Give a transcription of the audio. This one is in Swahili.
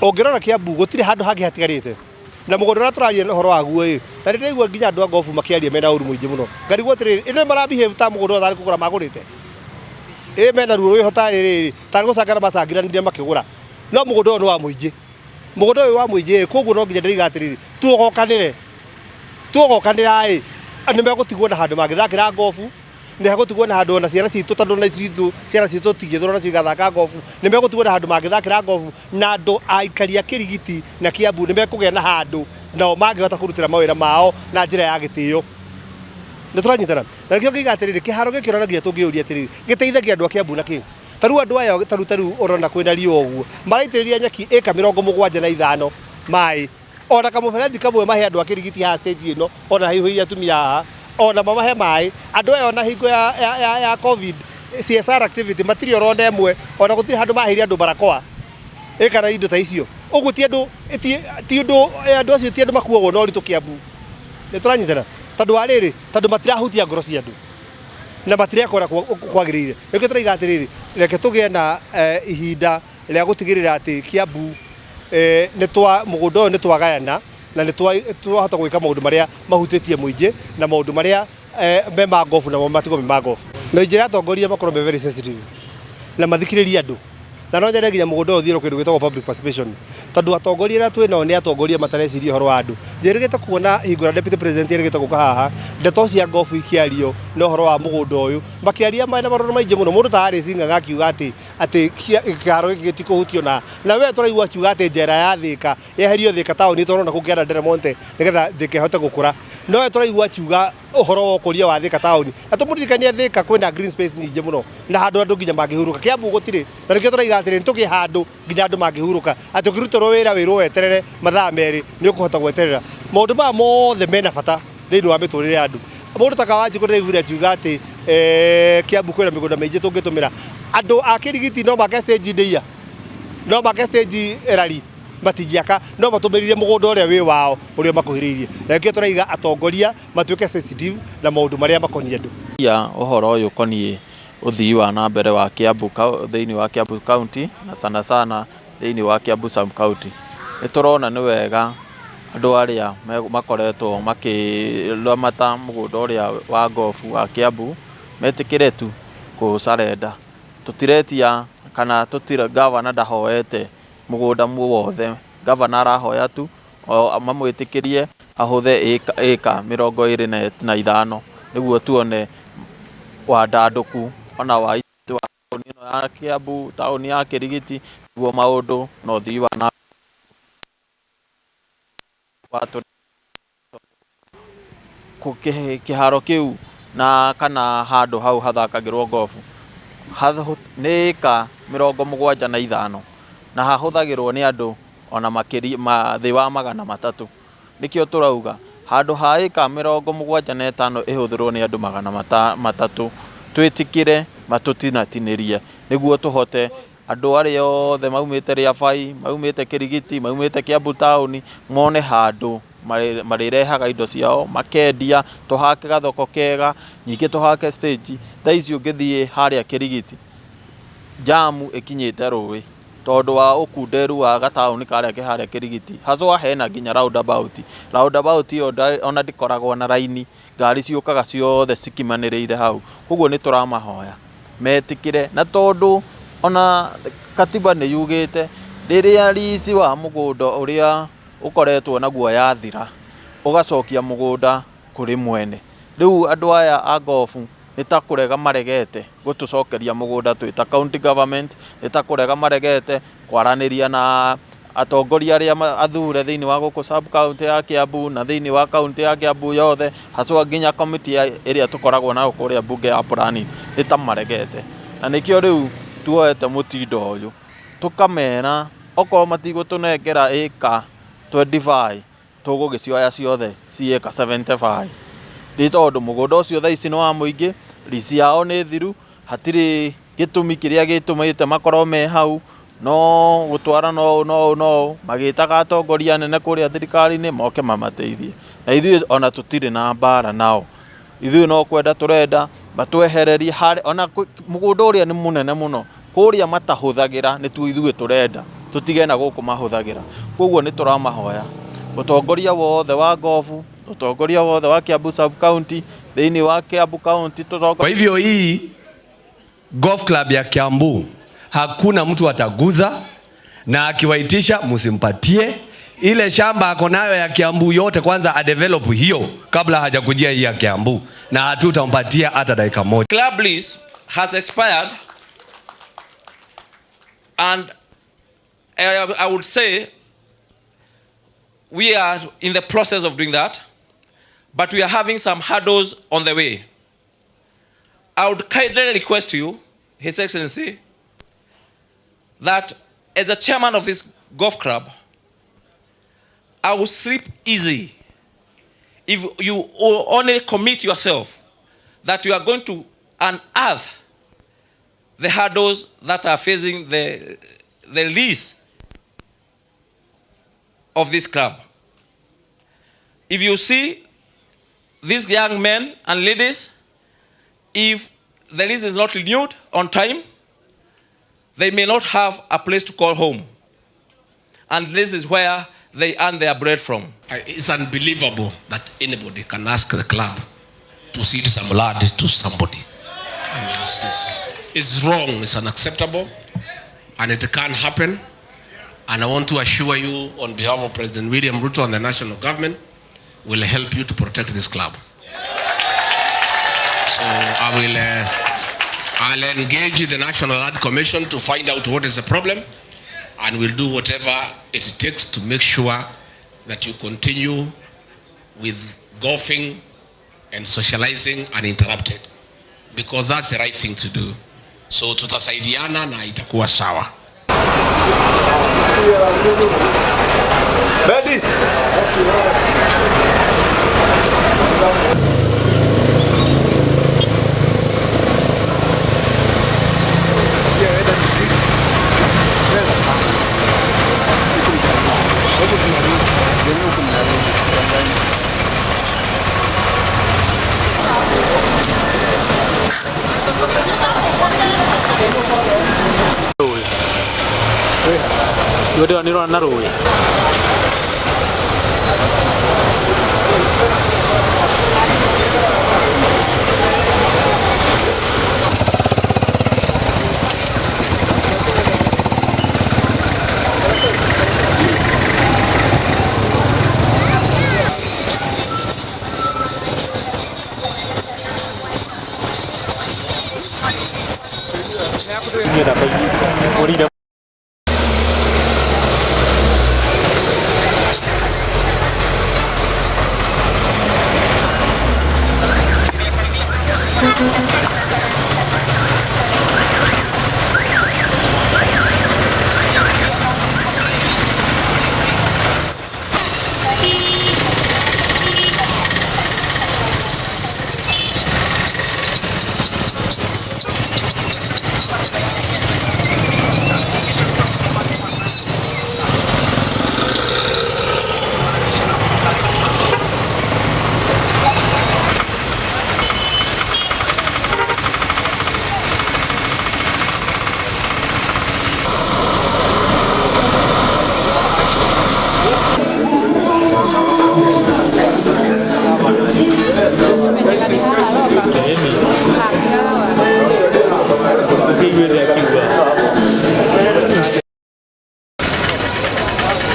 Ongirora Kiambu gutire handu hangi hatigarite na mugunda uria turaria no horo waguo na ndirigua nginya andu a gofu makiaria mena uru muingi muno ngarigwo atiriri ino mara behave ta mugunda uria kugura magurite mena ruo rwi hota riri tari gucangara macangiranire makigura no mugunda uyu wa muingi mugunda uyu wa muingi koguo no nginya ndiriga atiriri tuogokanira ni megutigwo na handu mangithakira gofu ni hegutigwo na handu na ciana citu tondu na ciana citu tigithura na cigathaka gofu ni megutigwo na handu mangithakira gofu na andu aikaria Kirigiti na Kiambu ni mekugia na handu nao mangihota kurutira mawira mao na njira ya gitio ni turanyitana na nikio ngiga atiriri kiharo giki uranagia tungiuria atiriri giteithagia andu a Kiambu na ki taru andu aya taru urona kwina rio uguo maraitiriria nyaki eka 75 mai ona kamuberethi kamwe mahe andu a Kirigiti ha stage ino ona hihi atumia haha ona mamahe mai andu aya ona hingo ya covid CSR activity material ronda emwe ona gutiri handu mahiria andu barakoa ekana indo ta icio uguo ti andu andu acio ti andu makuagwo no ritu Kiambu ni turanyitana tondu ariri tondu matirahutia ngoro cia andu na matirekora kwagirire nikio turaiga atiriri reke tugie na ihinda ria gutigirira ati Kiambu ni twa mugunda uyu ni twagayana na ni twahota gwika maundu maria mahutitie muingi na maundu maria me ma gofu na matigo me ma gofu na njira atongoria makorwo me very sensitive na mathikiriria andu na no nyende nginya mugunda uyu thiru kindu gitagwo public participation tondu atongoria ria twina ni atongoria matareciria horo wa andu njirigite kuona hingura deputy president irigite guka haha ndeto cia gofu ikiario no horo wa mugunda uyu makiaria maina maroro maingi muno mundu ta ari singa ngakiuga ati kiharo giki gitikuhutio na we turaigua kiuga ati njera ya Thika yeherio Thika tauni torona kukiana Delmonte nigetha Thika ihote gukura no we turaigua kiuga uhoro wa ukuria wa Thika tauni na tumuririkania Thika kwina green space nyingi muno na handu andu nginya mangihuruka Kiambu gutire na nikio turaiga atiri tuki handu nginya andu mangihuruka ati ukirutiro wira wirwo weterere mathaa meri ni ukuhota gweterera maundu ma mothe mena bata thiini wa miturire andu mundu ta Kawanji kureigwira kiuga ati Kiambu kwina migunda maingi tungitumira andu a Kirigiti no make stage ndeia no make stage rari matigiaka no matumiririe mugunda uria wi wao uria makuhiriirie na nikio turaiga atongoria matuike sensitive na maundu maria makonie andu uhoro uyu konie uthii wa na mbere wa Kiambu thiini wa Kiambu county na sana thiini wa Kiambu sub county niturona ni wega andu aria makoretwo makiramata mugunda uria wa gofu wa Kiambu metikire tu kusarenda tutiretia kana tutira governor ndahoete mugunda wothe governor arahoya tu mamwitikirie ahuthe eka 25 niguo tuone wandanduku ona wa tauni ya Kiambu tauni ya Kirigiti niguo maundu no thii wa na watu kiharo kiu na kana handu hau hathakagirwo gofu nika 75 na hahuthagirwo ni andu ona makiri thi wa 300 nikio turauga handu ha eka 75 ihuthirwo ni andu 300 twitikire matutinatinirie niguo tuhote andu aria othe maumite Riabai maumite Kirigiti maumite Kiambu tauni mone handu marirehaga indo ciao makendia tuhake gathoko kega nyingi tuhake stage thaici ungithie haria Kirigiti jamu ikinyite rui tondu wa ukunderu wa gatauni karia kiharia Kirigiti hazwa hena nginya roundabout yo ona ndikoragwo na raini ngari ciukaga ciothe cikimaniriire hau koguo ni turamahoya metikire na tondu ona katiba ni yugite riria lease wa mugunda uria ukoretwo naguo yathira ugacokia mugunda kuri mwene riu andu aya a gofu nita kurega maregete gutucokeria mugunda twita county government nita kurega maregete kwaraniria na atongoria aria athure thiini wa guku sub county ya Kiambu na thiini wa county ya Kiambu yothe haswa nginya committee iria tukoragwo na kuria bunge ya planning nita maregete na nikio riu tuoete mutindo uyu tukamena okorwo matigutunengera eka 25 tugugicioya ciothe cieka 75 ndi tondu mugunda ucio thaici no wa muingi lease yao ni thiru hatiri gitumi kiria gitumite makorwo me hau no gutwara no magitaga atongoria nene kuria thirikari-ini moke mamateithie na ithuĩ ona tutire na mbara nao ithuĩ no kwenda turenda matwehererie ona mugunda uria ni munene muno kuria matahuthagira ni tu ithuĩ turenda tutigena guku mahuthagira koguo ni turamahoya utongoria wothe wa gofu utongoria wothe wa Kiambu sub county thiini wa Kiambu county Kwa hivyo hii golf club ya Kiambu hakuna mtu ataguza, na akiwaitisha msimpatie ile shamba ako nayo ya Kiambu yote, kwanza adevelop hiyo kabla hajakujia hii ya Kiambu, na hatutampatia hata dakika moja. Club lease has expired and I would say we are in the process of doing that, but we are having some hurdles on the way. I would kindly request you, His Excellency, that as the chairman of this golf club, I will sleep easy if you only commit yourself that you are going to unearth the hurdles that are facing the lease of this club. If you see these young men and ladies, if the lease is not renewed on time, they may not have a place to call home. And this is where they earn their bread from. It's unbelievable that anybody can ask the club to cede some land to somebody. I mean, it's wrong, it's unacceptable, and it can't happen. And I want to assure you, on behalf of President William Ruto and the national government, will help you to protect this club. So I'll engage the National Land Commission to find out what is the problem, and we'll do whatever it takes to make sure that you continue with golfing and socializing uninterrupted, because that's the right thing to do. So tutasaidiana na itakuwa sawa. Ready? Ndio ndio na roi Như là phải đi đâu